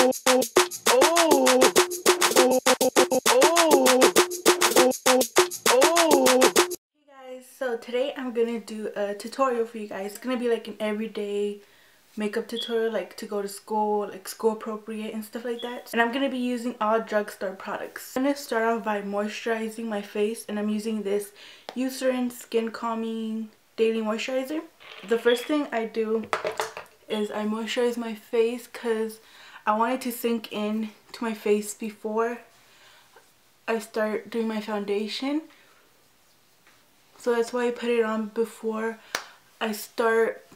So today I'm gonna do a tutorial for you guys. It's gonna be like an everyday makeup tutorial, like to go to school, like school appropriate and stuff like that. And I'm gonna be using all drugstore products. I'm gonna start off by moisturizing my face, and I'm using this Eucerin Skin Calming Daily Moisturizer. The first thing I do is I moisturize my face because I want it to sink in to my face before I start doing my foundation. So that's why I put it on before I start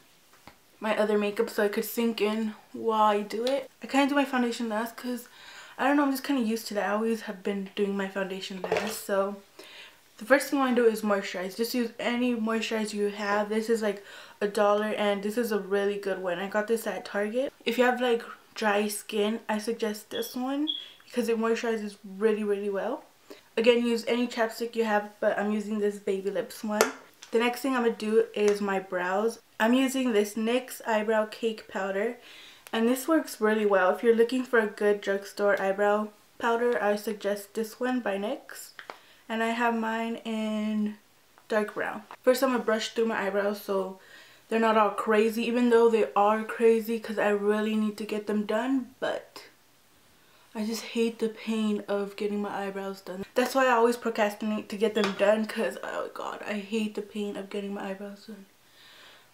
my other makeup, so I could sink in while I do it. I kind of do my foundation last because, I don't know, I'm just kind of used to that. I always have been doing my foundation last. So the first thing I want to do is moisturize. Just use any moisturizer you have. This is like $1 and this is a really good one. I got this at Target. If you have like dry skin, I suggest this one because it moisturizes really well. Again, use any chapstick you have, but I'm using this Baby Lips one. The next thing I'm going to do is my brows. I'm using this NYX Eyebrow Cake Powder, and this works really well. If you're looking for a good drugstore eyebrow powder, I suggest this one by NYX. And I have mine in dark brown. First, I'm going to brush through my eyebrows so they're not all crazy, even though they are crazy because I really need to get them done, but I just hate the pain of getting my eyebrows done. That's why I always procrastinate to get them done because, oh god, I hate the pain of getting my eyebrows done.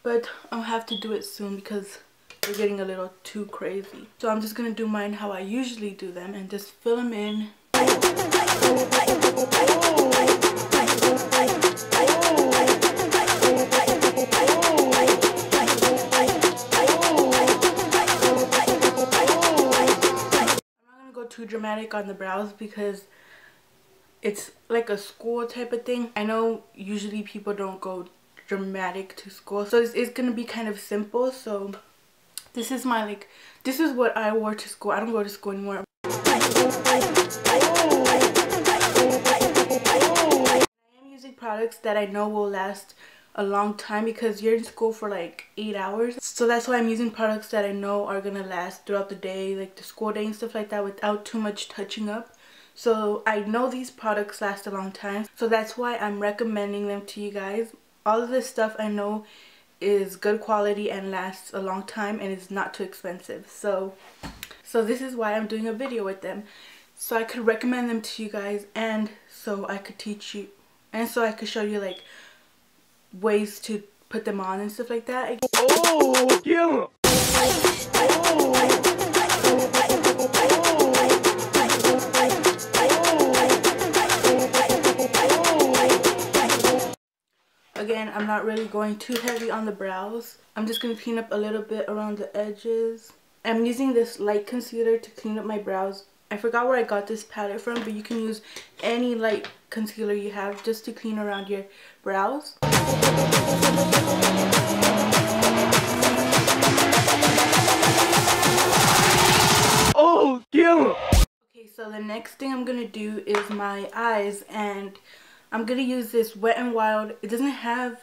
But I'll have to do it soon because they're getting a little too crazy. So I'm just going to do mine how I usually do them and just fill them in. Too dramatic on the brows because it's like a school type of thing. I know usually people don't go dramatic to school, so it's gonna be kind of simple. So this is my this is what I wore to school. I don't go to school anymore. I am using products that I know will last a long time because you're in school for like 8 hours, so that's why I'm using products that I know are gonna last throughout the day, like the school day and stuff like that, without too much touching up. So I know these products last a long time, so that's why I'm recommending them to you guys. All of this stuff I know is good quality and lasts a long time and is not too expensive, so this is why I'm doing a video with them, so I could recommend them to you guys, and so I could teach you, and so I could show you like ways to put them on and stuff like that. Oh, yeah. Again, I'm not really going too heavy on the brows. I'm just going to clean up a little bit around the edges. I'm using this light concealer to clean up my brows. I forgot where I got this palette from, but you can use any light concealer you have just to clean around your brows. Oh, damn! Okay, so the next thing I'm gonna do is my eyes, and I'm gonna use this Wet n Wild. It doesn't have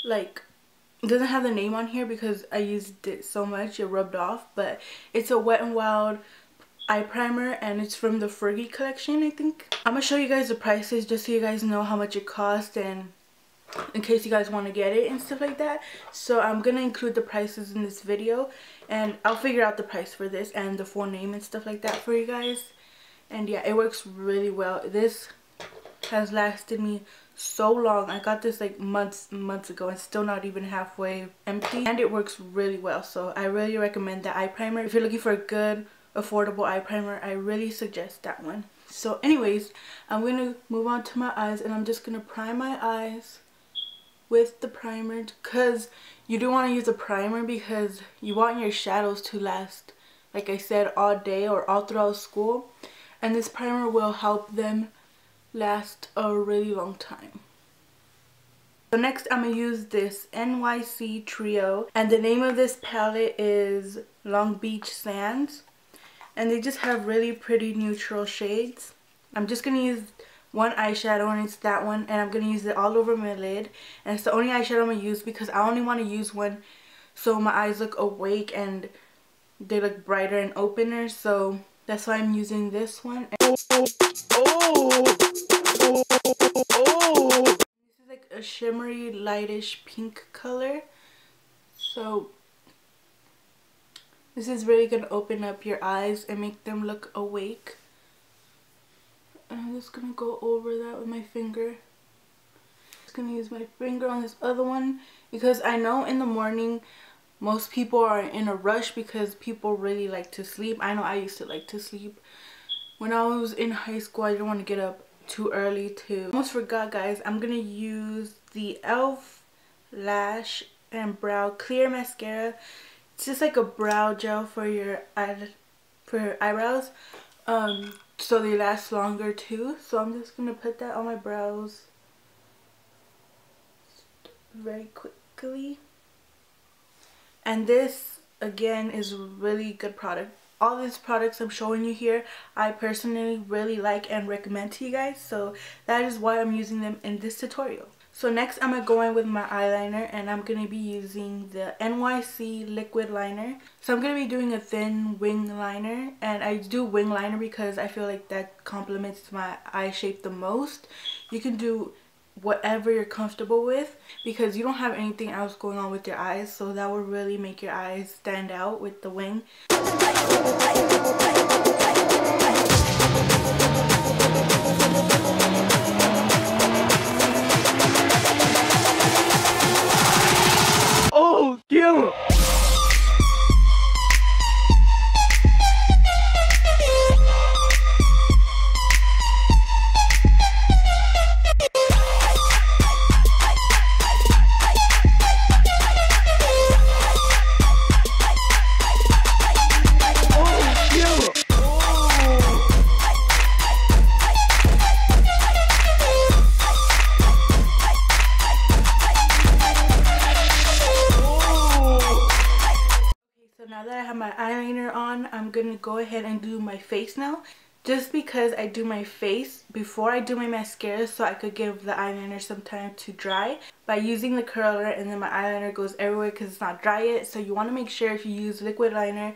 the name on here because I used it so much it rubbed off, but it's a Wet n Wild eye primer and it's from the Fergie collection, I think. I'm gonna show you guys the prices just so you guys know how much it cost and in case you guys want to get it and stuff like that. So I'm gonna include the prices in this video, and I'll figure out the price for this and the full name and stuff like that for you guys. And yeah, it works really well. This has lasted me so long. I got this like months ago and still not even halfway empty, and it works really well. So I really recommend that eye primer. If you're looking for a good affordable eye primer, I really suggest that one. So anyways, I'm going to move on to my eyes, and I'm just going to prime my eyes with the primer, because you do want to use a primer because you want your shadows to last, like I said, all day or all throughout school, and this primer will help them last a really long time. So next I'm going to use this NYC Trio, and the name of this palette is Long Beach Sands, and they just have really pretty neutral shades. I'm just going to use one eyeshadow, and it's that one, and I'm going to use it all over my lid, and it's the only eyeshadow I'm going to use because I only want to use one so my eyes look awake and they look brighter and opener, so that's why I'm using this one. This is like a shimmery lightish pink color, so this is really going to open up your eyes and make them look awake. I'm just going to go over that with my finger. Just going to use my finger on this other one because I know in the morning most people are in a rush because people really like to sleep. I know I used to like to sleep. When I was in high school, I didn't want to get up too early too. Almost forgot, guys. I'm going to use the e.l.f. Lash and Brow Clear Mascara. It's just like a brow gel for your eyebrows, so they last longer too. So I'm just gonna put that on my brows very quickly. And this again is a really good product. All these products I'm showing you here, I personally really like and recommend to you guys. So that is why I'm using them in this tutorial. So next I'm going to go in with my eyeliner, and I'm going to be using the NYC Liquid Liner. So I'm going to be doing a thin wing liner, and I do wing liner because I feel like that complements my eye shape the most. You can do whatever you're comfortable with because you don't have anything else going on with your eyes, so that will really make your eyes stand out with the wing. Oh, kill him! Now that I have my eyeliner on, I'm gonna go ahead and do my face now. Just because I do my face before I do my mascara, so I could give the eyeliner some time to dry by using the curler, and then my eyeliner goes everywhere because it's not dry yet. So you want to make sure if you use liquid liner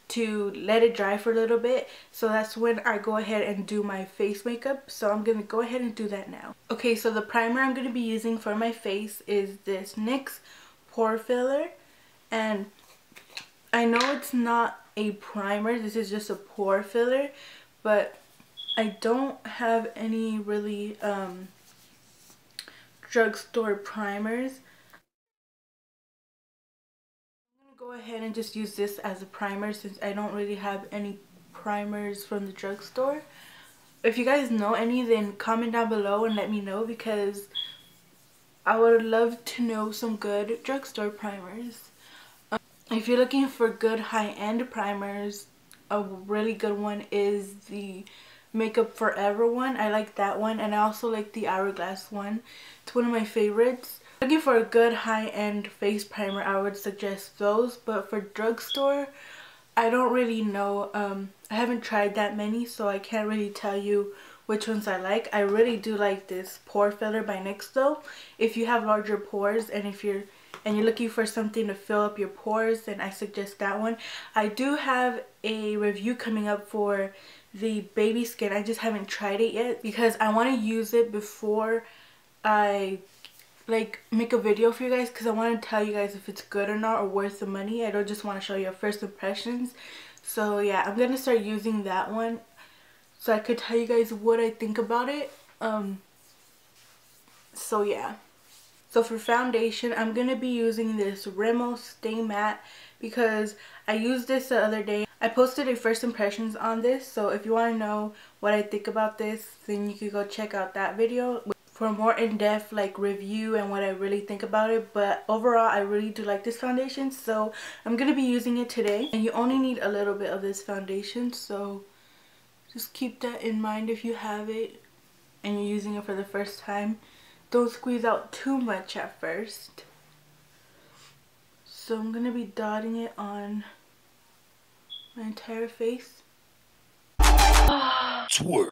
to let it dry for a little bit. So that's when I go ahead and do my face makeup. So I'm gonna go ahead and do that now. Okay, so the primer I'm gonna be using for my face is this NYX Pore Filler, and I know it's not a primer, this is just a pore filler, but I don't have any really drugstore primers. I'm going to go ahead and just use this as a primer since I don't really have any primers from the drugstore. If you guys know any, then comment down below and let me know because I would love to know some good drugstore primers. If you're looking for good high-end primers, a really good one is the Makeup Forever one. I like that one, and I also like the Hourglass one. It's one of my favorites. Looking for a good high-end face primer, I would suggest those, but for drugstore, I don't really know. I haven't tried that many, so I can't really tell you which ones I like. I really do like this Pore Filler by NYX though. If you have larger pores and you're looking for something to fill up your pores, then I suggest that one. I do have a review coming up for the baby skin. I just haven't tried it yet because I want to use it before I make a video for you guys, because I want to tell you guys if it's good or not or worth the money. I don't just want to show you first impressions. So yeah, I'm gonna start using that one so I could tell you guys what I think about it. So yeah. So for foundation, I'm going to be using this Rimmel Stay Matte because I used this the other day. I posted a first impressions on this, so if you want to know what I think about this, then you can go check out that video for a more in-depth review and what I really think about it. But overall, I really do like this foundation, so I'm going to be using it today. And you only need a little bit of this foundation, so just keep that in mind if you have it and you're using it for the first time. Don't squeeze out too much at first. So I'm going to be dotting it on my entire face. Twerk.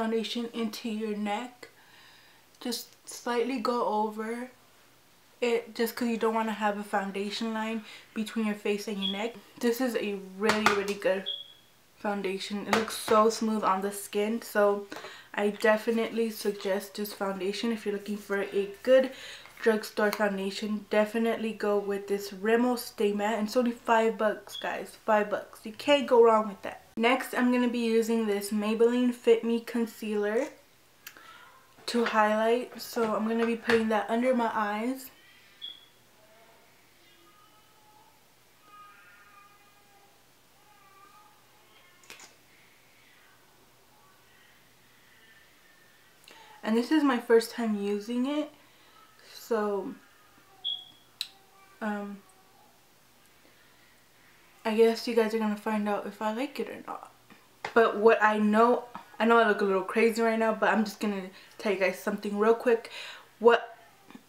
foundation into your neck. Just slightly go over it just because you don't want to have a foundation line between your face and your neck. This is a really good foundation. It looks so smooth on the skin, so I definitely suggest this foundation. If you're looking for a good drugstore foundation, definitely go with this Rimmel Stay Matte. And it's only $5, guys. $5. You can't go wrong with that. Next, I'm going to be using this Maybelline Fit Me Concealer to highlight. So I'm going to be putting that under my eyes. And this is my first time using it, so I guess you guys are gonna find out if I like it or not. But what I know I look a little crazy right now, but I'm just gonna tell you guys something real quick. What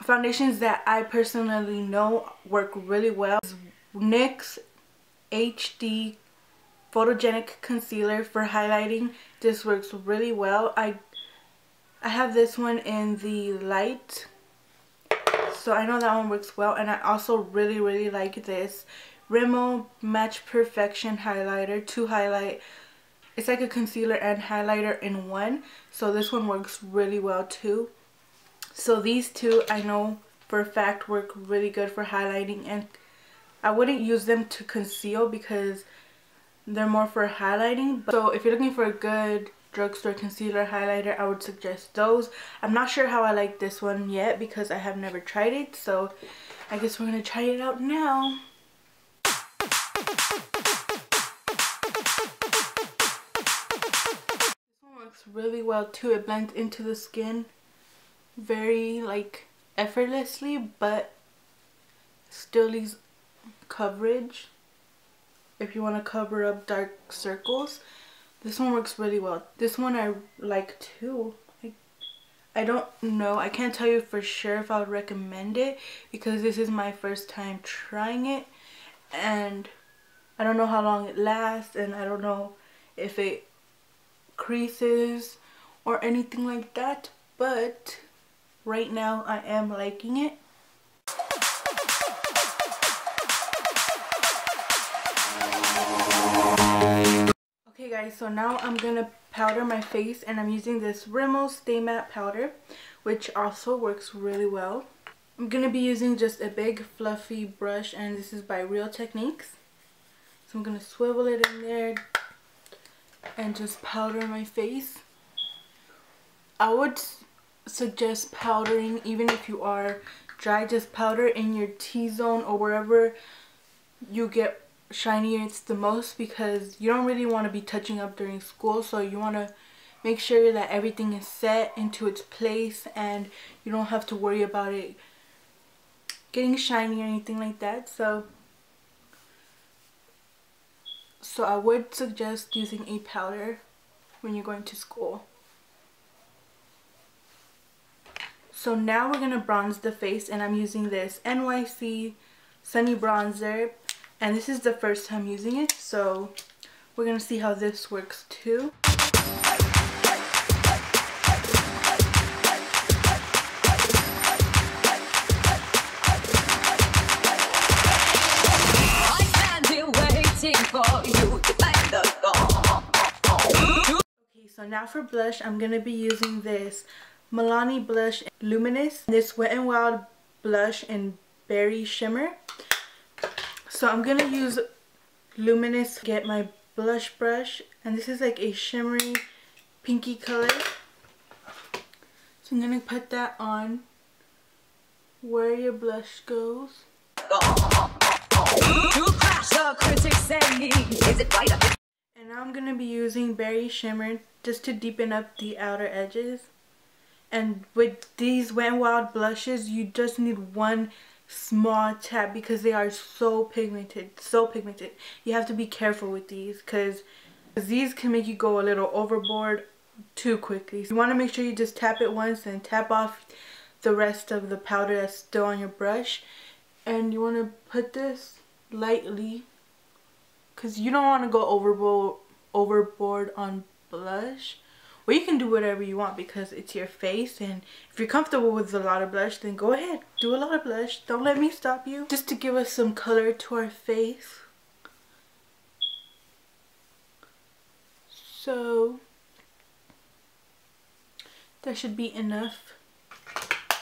foundations that I personally know work really well is NYX HD Photogenic Concealer for highlighting. This works really well. I have this one in the light, so I know that one works well. And I also really like this Rimmel Match Perfection highlighter to highlight. It's like a concealer and highlighter in one, so this one works really well too. So these two I know for a fact work really good for highlighting, and I wouldn't use them to conceal because they're more for highlighting. So if you're looking for a good drugstore concealer highlighter, I would suggest those. I'm not sure how I like this one yet because I have never tried it, so I guess we're gonna try it out now. This one works really well too. It blends into the skin very like effortlessly, but still leaves coverage if you want to cover up dark circles. This one works really well. This one I like too. I don't know. I can't tell you for sure if I would recommend it because this is my first time trying it. And I don't know how long it lasts. And I don't know if it creases or anything like that. But right now I am liking it. Okay guys, so now I'm gonna powder my face, and I'm using this Rimmel Stay Matte powder, which also works really well. I'm gonna be using just a big fluffy brush, and this is by Real Techniques. So I'm gonna swivel it in there and just powder my face. I would suggest powdering even if you are dry. Just powder in your T-zone or wherever you get shinier it's the most, because you don't really want to be touching up during school, so you want to make sure that everything is set into its place and you don't have to worry about it getting shiny or anything like that. So I would suggest using a powder when you're going to school. So now we're going to bronze the face, and I'm using this NYC Sunny Bronzer. And this is the first time using it, so we're going to see how this works too. I can't be waiting for you to find the phone. Okay, so now for blush, I'm going to be using this Milani blush Luminous. This Wet n Wild blush in Berry Shimmer. So I'm going to use Luminous to get my blush brush, and this is like a shimmery pinky color. So I'm going to put that on where your blush goes. And now I'm going to be using Berry Shimmer just to deepen up the outer edges. And with these Wet n Wild blushes, you just need one small tap because they are so pigmented. You have to be careful with these because these can make you go a little overboard too quickly. So you want to make sure you just tap it once and tap off the rest of the powder that's still on your brush. And you want to put this lightly because you don't want to go overboard on blush Or you can do whatever you want because it's your face, and if you're comfortable with a lot of blush, then go ahead, do a lot of blush. Don't let me stop you. Just to give us some color to our face. So that should be enough.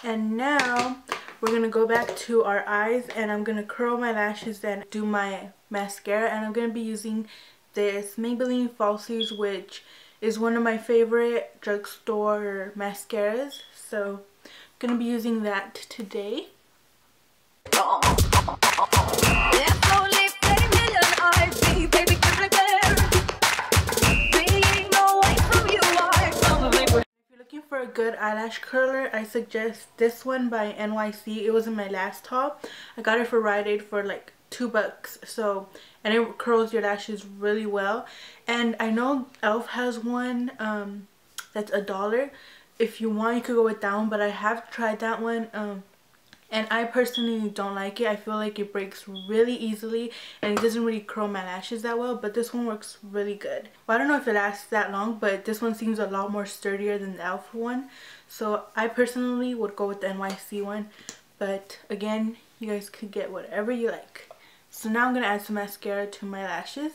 And now we're going to go back to our eyes, and I'm going to curl my lashes and do my mascara. And I'm going to be using this Maybelline Falsies, which is one of my favorite drugstore mascaras. So I'm going to be using that today. For a good eyelash curler, I suggest this one by NYC. It was in my last haul. I got it for Rite Aid for like $2. So, and it curls your lashes really well. And I know Elf has one that's $1. If you want, you could go with that one, but I have tried that one and I personally don't like it. I feel like it breaks really easily and it doesn't really curl my lashes that well, but this one works really good. Well, I don't know if it lasts that long, but this one seems a lot more sturdier than the Elf one. So I personally would go with the NYC one, but again, you guys could get whatever you like. So now I'm going to add some mascara to my lashes.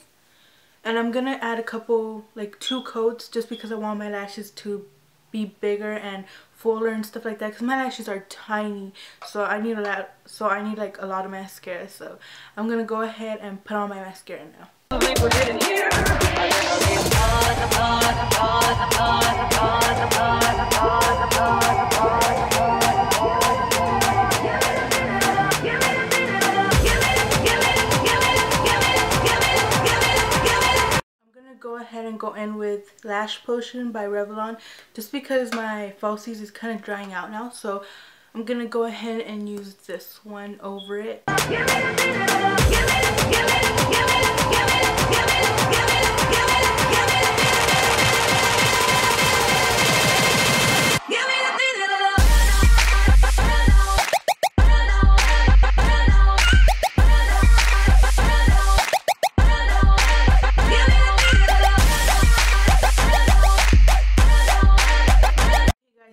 And I'm going to add a couple, like 2 coats, just because I want my lashes to be bigger and fuller and stuff like that, because my lashes are tiny, so I need like a lot of mascara. So I'm gonna go ahead and put on my mascara now. Go ahead and go in with Lash Potion by Revlon, just because my Falsies is kind of drying out now, so I'm gonna go ahead and use this one over it.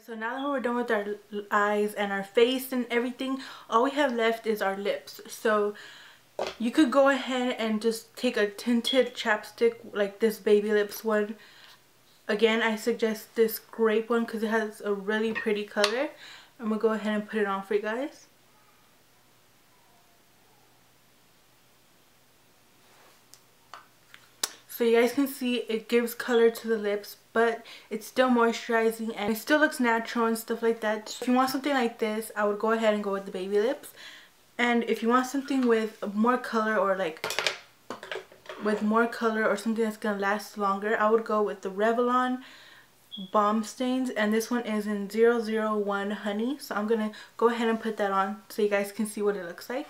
So now that we're done with our eyes and our face and everything, all we have left is our lips. So you could go ahead and just take a tinted chapstick like this Baby Lips one. Again, I suggest this grape one because it has a really pretty color. I'm going to go ahead and put it on for you guys. So you guys can see it gives color to the lips, but it's still moisturizing and it still looks natural and stuff like that. So if you want something like this, I would go ahead and go with the Baby Lips. And if you want something with more color, or like something that's gonna last longer, I would go with the Revlon Balm Stains, and this one is in 001 Honey. So I'm gonna go ahead and put that on so you guys can see what it looks like.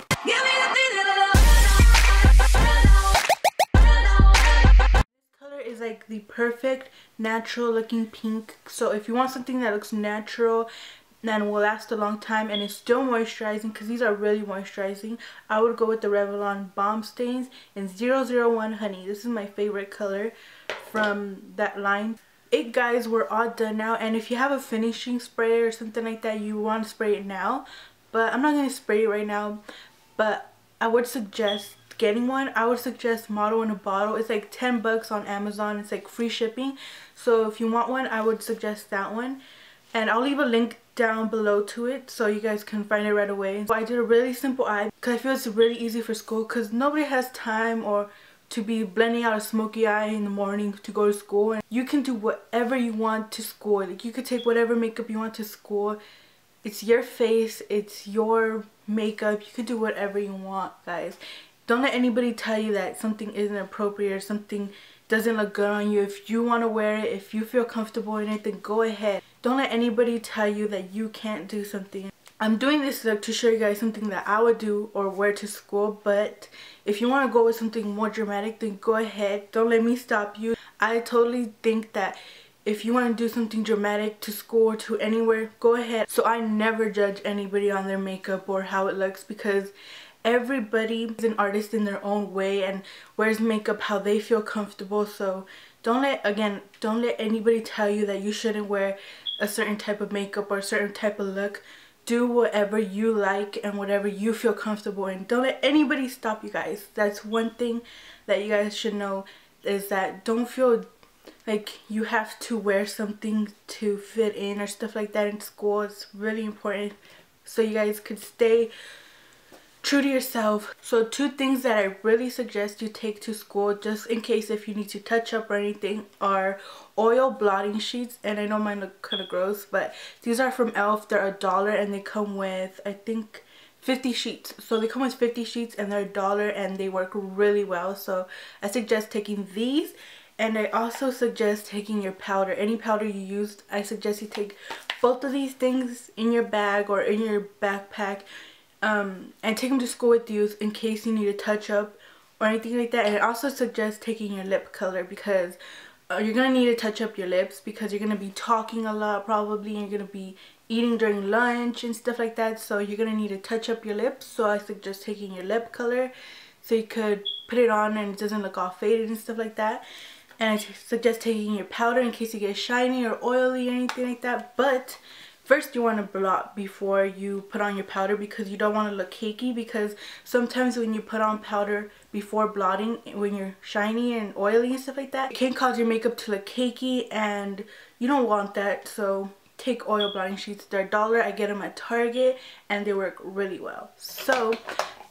Is like the perfect natural looking pink. So if you want something that looks natural and will last a long time and is still moisturizing, because these are really moisturizing, I would go with the Revlon Balm Stains in 001 Honey. This is my favorite color from that line. Guys, we're all done now, and if you have a finishing spray or something like that, you want to spray it now, but I'm not going to spray it right now. But I would suggest getting one. I would suggest Model in a Bottle. It's like $10 on Amazon. It's like free shipping. So if you want one, I would suggest that one. And I'll leave a link down below to it so you guys can find it right away. So I did a really simple eye because I feel it's really easy for school, because nobody has time or to be blending out a smoky eye in the morning to go to school. And you can do whatever you want to school. Like, you could take whatever makeup you want to school. It's your face, it's your makeup. You could do whatever you want, guys. Don't let anybody tell you that something isn't appropriate or something doesn't look good on you. If you want to wear it, if you feel comfortable in it, then go ahead. Don't let anybody tell you that you can't do something. I'm doing this to show you guys something that I would do or wear to school, but if you want to go with something more dramatic, then go ahead. Don't let me stop you. I totally think that if you want to do something dramatic to school or to anywhere, go ahead. So I never judge anybody on their makeup or how it looks, because everybody is an artist in their own way and wears makeup how they feel comfortable. So don't let anybody tell you that you shouldn't wear a certain type of makeup or a certain type of look. Do whatever you like and whatever you feel comfortable in. Don't let anybody stop you guys. That's one thing that you guys should know, is that don't feel like you have to wear something to fit in or stuff like that in school. It's really important so you guys could stay true to yourself. So 2 things that I really suggest you take to school, just in case if you need to touch up or anything, are oil blotting sheets. And I know mine look kind of gross, but these are from e.l.f. They're $1 and they come with, I think, 50 sheets. So they come with 50 sheets and they're $1 and they work really well. So I suggest taking these. And I also suggest taking your powder. Any powder you used, I suggest you take both of these things in your bag or in your backpack, and take them to school with you in case you need to touch up or anything like that. And I also suggest taking your lip color, because you're going to need to touch up your lips, because you're going to be talking a lot probably, and you're going to be eating during lunch and stuff like that. So you're going to need to touch up your lips. So I suggest taking your lip color so you could put it on and it doesn't look all faded and stuff like that. And I suggest taking your powder in case you get shiny or oily or anything like that. But first you want to blot before you put on your powder, because you don't want to look cakey. Because sometimes when you put on powder before blotting, when you're shiny and oily and stuff like that, it can cause your makeup to look cakey, and you don't want that. So take oil blotting sheets. They're $1. I get them at Target and they work really well. So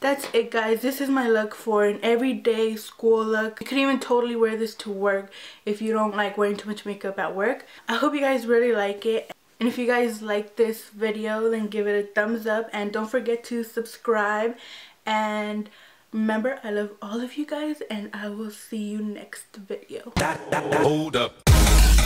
that's it, guys. This is my look for an everyday school look. You could even totally wear this to work if you don't like wearing too much makeup at work. I hope you guys really like it. And if you guys like this video, then give it a thumbs up. And don't forget to subscribe. And remember, I love all of you guys. And I will see you next video. Hold up.